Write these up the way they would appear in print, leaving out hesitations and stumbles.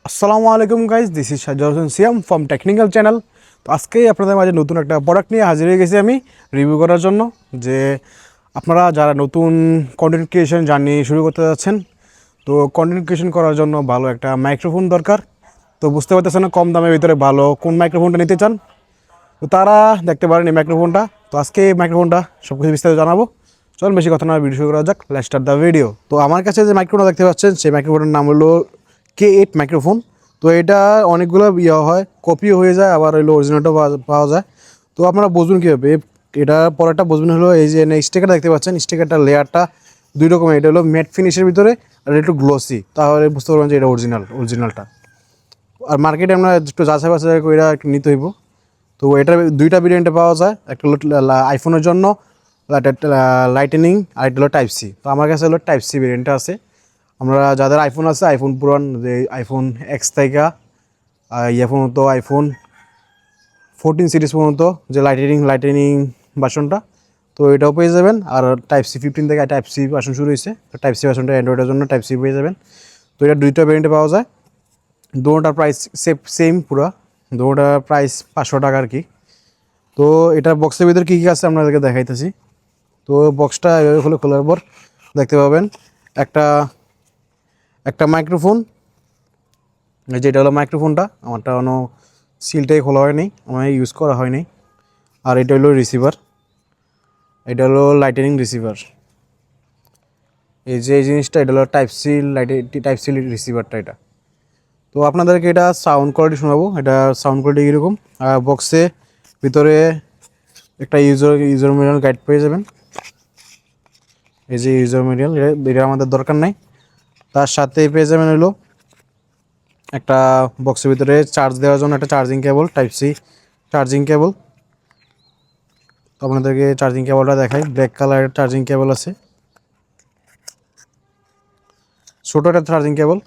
আসসালামু আলাইকুম guys, this is Sajjad Hossain Siam from technical channel. তো আজকেই আপনাদের মাঝে নতুন একটা প্রোডাক্ট নিয়ে হাজির হয়ে গেছি আমি রিভিউ করার জন্য। যে আপনারা যারা নতুন কন্টেন্ট ক্রিয়েশন জার্নি শুরু করতে যাচ্ছেন, তো কন্টেন্ট ক্রিয়েশন করার জন্য ভালো একটা মাইক্রোফোন দরকার। তো বুঝতে পারতেছেন না কোন দামের ভিতরে ভালো কোন মাইক্রোফোনটা নিতে চান, তো তারা দেখতে পারেন এই মাইক্রোফোনটা। তো আজকে এই মাইক্রোফোনটা সব কিছু বিস্তারিত জানাবো। চলুন বেশি কথা না ভিডিও শুরু করা যাক, লেটস স্টার্ট দ্য ভিডিও। তো আমার কাছে যে মাইক্রোফোনটা দেখতে পাচ্ছেন, সেই মাইক্রোফোনের নাম হলো K8 মাইক্রোফোন। তো এটা অনেকগুলো হয়, কপিও হয়ে যায়, আবার হলো অরিজিনালটাও পাওয়া যায়। তো আপনারা বুঝবেন কীভাবে এটা, পরেরটা বুঝবেন হলো এই যে স্টিকার দেখতে পাচ্ছেন, স্টিকারটা লেয়ারটা দুই রকমের, এটা হলো ম্যাট ফিনিশের ভিতরে আর একটু গ্লোসি, তাহলে বুঝতে পারবেন যে এটা অরিজিনালটা। আর মার্কেটে আমরা একটু যাচাই বাছাই করে এটা একটু নিতে হইব। তো এটার দুইটা ভেরিয়েন্টে পাওয়া যায়, একটা হলো আইফোনের জন্য লাইটেনিং, আর একটা হলো টাইপ সি। তো আমার কাছে হলো টাইপ সি ভেরিয়েন্টটা আছে। আমরা যাদের আইফোন আছে, আইফোন পুরান যে আইফোন এক্স থেকে পর্যন্ত আইফোন 14 সিরিজ পর্যন্ত যে লাইটেনিং ভার্সনটা, তো এটাও পেয়ে যাবেন। আর টাইপ সি 15 থেকে টাইপ সি ভার্সন শুরু হয়েছে, তো টাইপ সি ভার্সনটা অ্যান্ড্রয়েডের জন্য টাইপ সি পেয়ে যাবেন। তো এটা দুইটা ভেরিয়েন্টে পাওয়া যায়, দুটোটার প্রাইস সেম পুরা, দুটোটার প্রাইস 500 টাকা আর কি। তো এটা বক্সের ভিতরে কী কী আছে আপনাদেরকে দেখাইতেছি। তো বক্সটা এভাবে খোলার পর দেখতে পাবেন একটা একটা মাইক্রোফোন, যেটা হলো মাইক্রোফোনটা আমারটা কোনো সিলটাই খোলা হয়নি, আমার ইউজ করা হয়নি। আর এটা হলো রিসিভার, এটা হলো লাইটেনিং রিসিভার। এই যে এই জিনিসটা, এটা হলো টাইপ সি রিসিভারটা এটা। তো আপনাদেরকে এটা সাউন্ড কোয়ালিটি শোনাবো, এটা সাউন্ড কোয়ালিটি কীরকম। আর বক্সে ভিতরে একটা ইউজার ম্যানুয়াল গাইড পেয়ে যাবেন। এই যে ইউজার ম্যানুয়াল, এটা আমাদের দরকার নাই। তার সাথে পেয়ে যাবেন হলো একটা বক্সের ভিতরে চার্জ দেওয়ার জন্য একটা charging cable, type C charging cable. তো আপনাদেরকে চার্জিং কেবলটা দেখাই, ব্ল্যাক কালারের চার্জিং কেবল আছে, ছোটো একটা চার্জিং কেবল।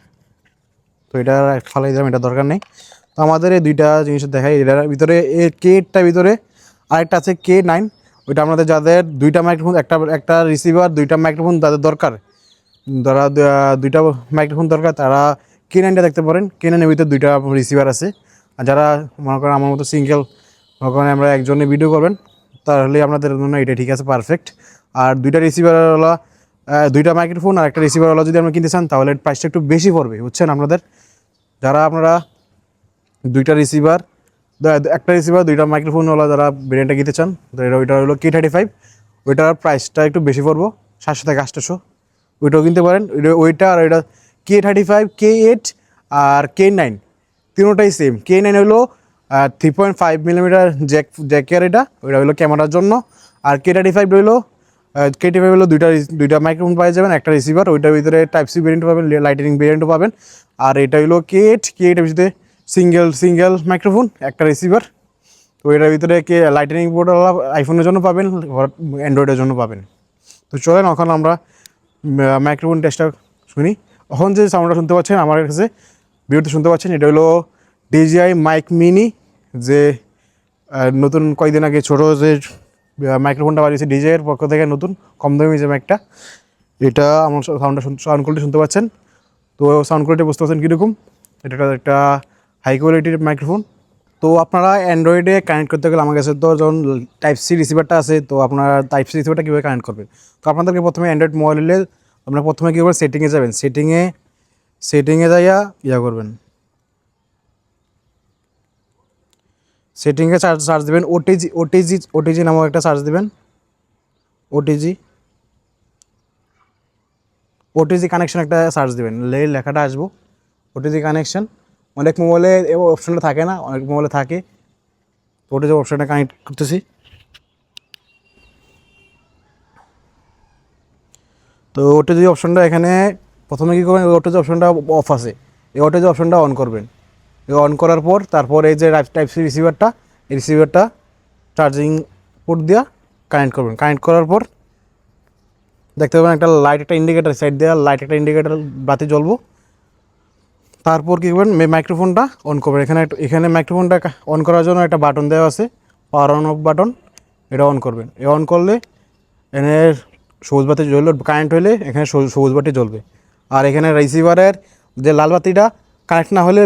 তো এটা ফালাই দিলাম, এটা দরকার নেই। তো আমাদের এই দুইটা জিনিস দেখাই। এটার ভিতরে K8টার ভিতরে আরেকটা আছে K9, ওইটা আপনাদের যাদের দুইটা মাইক্রোফোন, একটা রিসিভার, দুইটা মাইক্রোফোন যাদের দরকার, যারা দুইটা মাইক্রোফোন দরকার, তারা K9টা দেখতে পারেন। K9-এর ভিতরে দুইটা রিসিভার আছে। আর যারা মনে করেন আমার মতো সিঙ্গেল, মনে করেন আমরা একজনে ভিডিও করবেন, তাহলে আপনাদের জন্য এটা ঠিক আছে, পারফেক্ট। আর দুইটা রিসিভারওয়ালা, দুইটা মাইক্রোফোন আর একটা রিসিভারওয়ালা যদি আপনি কিনতে চান, তাহলে প্রাইসটা একটু বেশি পড়বে, বুঝছেন। আপনাদের যারা আপনারা দুইটা রিসিভার, একটা রিসিভার দুইটা মাইক্রোফোনওয়ালা যারা ব্র্যান্ডটা কিনতে চান, তো ওইটা হলো K35, ওইটার প্রাইসটা একটু বেশি পড়বো, 700 থেকে 800। ওইটাও কিনতে পারেন। ওইটা আর ওইটা K35, K8 আর K9 তিনোটাই সেম। K9 হলো 3.5 মিলিমিটার জ্যাকের, ওইটা হলো ক্যামেরার জন্য। আর K35 হলো দুইটা মাইক্রোফোন পাওয়া যাবেন, একটা রিসিভার, ওইটার ভিতরে টাইপ সি ভেরিয়েন্ট পাবেন, লাইটেনিং ভেরিয়েন্টও পাবেন। আর এটা হলো K8 এর ভিতরে সিঙ্গেল মাইক্রোফোন, একটা রিসিভার। তো এটার ভিতরে লাইটেনিং বোর্ড আইফোনের জন্য পাবেন, অ্যান্ড্রয়েডের জন্য পাবেন। তো চলেন এখন আমরা মাইক্রোফোন টেস্টটা শুনি। এখন যে সাউন্ডটা শুনতে পাচ্ছেন আমার কাছে ভিডিওতে শুনতে পাচ্ছেন, এটা হলো DJI মাইক মিনি, যে নতুন কয়েকদিন আগে ছোটো যে মাইক্রোফোনটা বানিয়েছে DJI-এর পক্ষ থেকে, নতুন কম দামি যে মাইকটা, এটা আমার সাউন্ড কোয়ালিটি শুনতে পাচ্ছেন। তো সাউন্ড কোয়ালিটি বুঝতে পারছেন কীরকম। এটা একটা হাই কোয়ালিটির মাইক্রোফোন। তো আপনারা অ্যান্ড্রয়েডে কানেক্ট করতে গেলে, আমার কাছে তো যখন টাইপ সি রিসিভারটা আছে, তো আপনারা টাইপ সি রিসিভারটা কীভাবে কানেক্ট করবেন। তো আপনাদেরকে প্রথমে অ্যান্ড্রয়েড মোবাইল নিলে আপনারা প্রথমে কী করবেন, সেটিংয়ে যাবেন, সেটিংয়ে যাইয়া করবেন, সেটিংয়ে সার্চ দেবেন ওটিজি নামক একটা সার্চ দেবেন। ওটিজি কানেকশন একটা সার্চ দেবেন, লেখাটা আসবো ওটিজি কানেকশন। অনেক মোবাইলে অপশনটা থাকে না, অনেক মোবাইলে থাকে। তো ওটিজি অপশনটা কানেক্ট করতেছি। তো ওটিজি অপশনটা এখানে প্রথমে কী করবেন, ওটিজি অপশনটা অফ আছে, এই ওটিজি অপশনটা অন করবেন। অন করার পর তারপর এই যে টাইপ সি রিসিভারটা, এই রিসিভারটা চার্জিং পোর্ট দিয়ে কানেক্ট করবেন। কানেক্ট করার পর দেখতে পাবেন একটা লাইট, একটা ইন্ডিকেটার সাইড দেওয়া লাইট, একটা ইন্ডিকেটার বাতি জ্বলবো। তারপর কী করবেন, মাইক্রোফোনটা অন করবেন। এখানে মাইক্রোফোনটা অন করার জন্য একটা বাটন দেওয়া আছে, পাওয়ার অন অফ বাটন, এটা অন করবেন। অন করলে এখানে সবুজ বাতি জ্বললে, কারেন্ট হলে এখানে সবুজ বাতি জ্বলবে। আর এখানে রিসিভারের যে লাল বাতিটা, কানেক্ট না হলে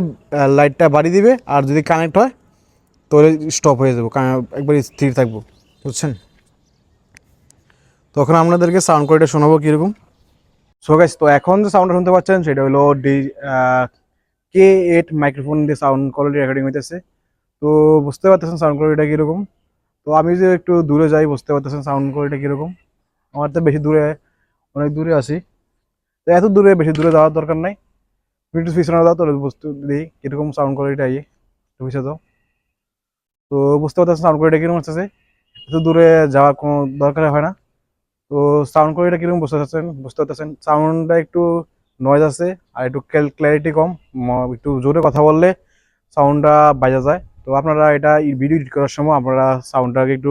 লাইটটা বাড়িয়ে দিবে, আর যদি কানেক্ট হয় তাহলে স্টপ হয়ে যাবো, একবার স্থির থাকবো, বুঝছেন। তখন আপনাদেরকে সাউন্ড কোয়ালিটি শোনাবো কীরকম। সো গাইস, তো এখন যে সাউন্ডটা শুনতে পাচ্ছেন সেটা হলো K8 মাইক্রোফোন দিয়ে সাউন্ড কোয়ালিটি রেকর্ডিং হইতেছে। তো বুঝতে পারতেছেন সাউন্ড কোয়ালিটিটা কীরকম। তো আমি যে একটু দূরে যাই, বুঝতে পারতেছেন সাউন্ড কোয়ালিটি কীরকম। আমার তো বেশি দূরে, অনেক দূরে আছি, তো এত দূরে বেশি দূরে যাওয়ার দরকার নাই, একটু পিছনে দাও তাহলে বুঝতে দিই কীরকম সাউন্ড কোয়ালিটি আই, একটু পিছিয়ে দাও। তো বুঝতে পারতেছেন সাউন্ড কোয়ালিটি কীরকম আসতেছে, এত দূরে যাওয়ার কোনো দরকার হয় না। তো সাউন্ড কোয়ালিটি কীরকম বুঝতে পারতেছেন সাউন্ডটা একটু নয়েজ আছে, আর একটু ক্ল্যারিটি কম, একটু জোরে কথা বললে সাউন্ডটা বাজা যায়। তো আপনারা এটা ভিডিও এডিট করার সময় আপনারা সাউন্ডটাকে একটু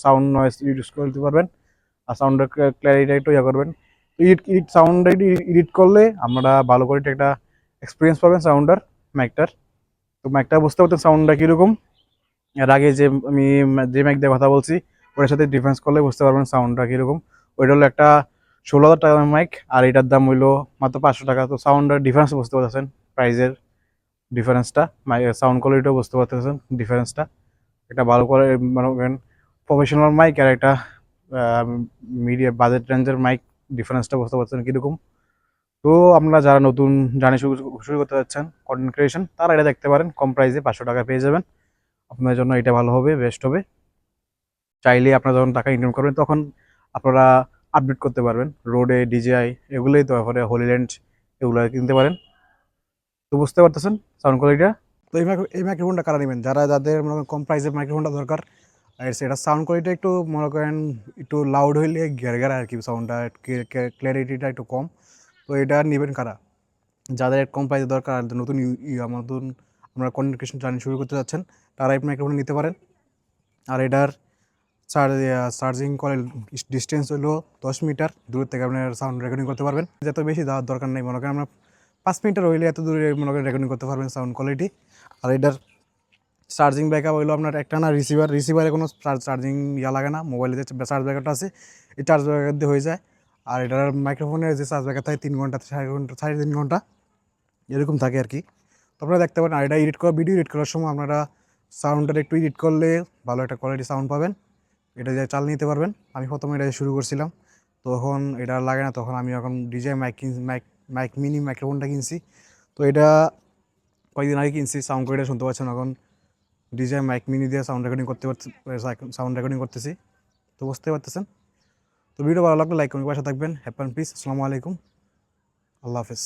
সাউন্ড নয়েজ রিডিউস করে দিতে পারবেন, আর সাউন্ডের ক্ল্যারিটি একটু ইয়ে করবেন। সাউন্ডটা এডিট করলে আপনারা ভালো করে একটা এক্সপিরিয়েন্স পাবেন সাউন্ডটার, ম্যাকটার। তো ম্যাকটা বুঝতে পারতেন সাউন্ডটা কীরকম। এর আগে যে আমি যে ম্যাক দিয়ে কথা বলছি ওটার সাথে ডিফারেন্স করলে বুঝতে পারবেন সাউন্ডটা কীরকম। ওইটা হলো একটা 16,000 টাকার মাইক, আর এটার দাম হইলো মাত্র 500 টাকা। তো সাউন্ডের ডিফারেন্স বুঝতে পারতেছেন, প্রাইজের ডিফারেন্সটা, সাউন্ড কোয়ালিটিও বুঝতে পারতেছেন ডিফারেন্সটা। একটা ভালো করে মনে করেন প্রফেশনাল মাইক আর একটা মিডিয়া বাজেট রেঞ্জের মাইক, ডিফারেন্সটা বুঝতে পারছেন কীরকম। তো আপনারা যারা নতুন জার্নি শুরু করতে যাচ্ছেন কন্টেন্ট ক্রিয়েশন, তারা এটা দেখতে পারেন, কম প্রাইসে 500 টাকা পেয়ে যাবেন। আপনার জন্য এটা ভালো হবে, বেস্ট হবে। চাইলে আপনারা যখন টাকা ইনকাম করবেন তখন আপনারা আপডেট করতে পারবেন, রোডে ডিজিআই এগুলোই, তো তারপরে হোলিল্যান্ড এগুলো কিনতে পারেন। তো বুঝতে পারতেছেন সাউন্ড কোয়ালিটিটা। তো এই মাইক্রোফোনটা কারা নেবেন, যাদের মনে করেন কম প্রাইসের মাইক্রোফোনটা দরকার, আর সেটা সাউন্ড কোয়ালিটি একটু মনে করেন একটু লাউড হইলে ঘেরা আর কি, সাউন্ডটা ক্ল্যারিটিটা একটু কম। তো এটা নেবেন কারা, যাদের কম প্রাইসে দরকার, আর নতুন নতুন আমরা কন্টেন্ট ক্রিয়েশন জার্নি শুরু করতে যাচ্ছেন, তারা এই মাইক্রোফোন নিতে পারেন। আর এটার চার্জিং করার ডিস্টেন্স হলো 10 মিটার দূর থেকে আপনার সাউন্ড রেকর্ডিং করতে পারবেন। যত বেশি যাওয়ার দরকার নেই, মনে করেন আমরা 5 মিটার হইলে এত দূরে মনে করেন রেকর্ডিং করতে পারবেন সাউন্ড কোয়ালিটি। আর এটার চার্জিং ব্যাকআপ হইলো আপনার একটা না রিসিভারে কোনো চার্জিং লাগে না, মোবাইলে যে চার্জ ব্যাকআপটা আছে এই চার্জ ব্যাকআপ দিয়ে হয়ে যায়। আর এটার মাইক্রোফোনের যে চার্জ ব্যাকআপ থাকে 3 ঘন্টা 3.5 ঘন্টা এরকম থাকে আর কি। তো আপনারা দেখতে পারেন। আর এটা ভিডিও এডিট করার সময় আপনারা সাউন্ডটা একটু এডিট করলে ভালো একটা কোয়ালিটি সাউন্ড পাবেন, এটা দিয়ে চাল নিতে পারবেন। আমি প্রথমে এটা শুরু করছিলাম, তখন এটা লাগে না, তখন আমি এখন ডিজে মাইক মিনি মাইক্রোফোনটা কিনছি। তো এটা কয়েকদিন আগে কিনছি, সাউন্ড কোয়ালিটি শুনতে পাচ্ছেন এখন ডিজে মাইক মিনি দিয়ে সাউন্ড রেকর্ডিং করতেছি। তো বুঝতে পারতেছেন। তো ভিডিও ভালো লাগলে লাইক কমেন্ট পাশে থাকবেন। Happy and piece. আসসালামু আলাইকুম, আল্লাহ হাফেজ।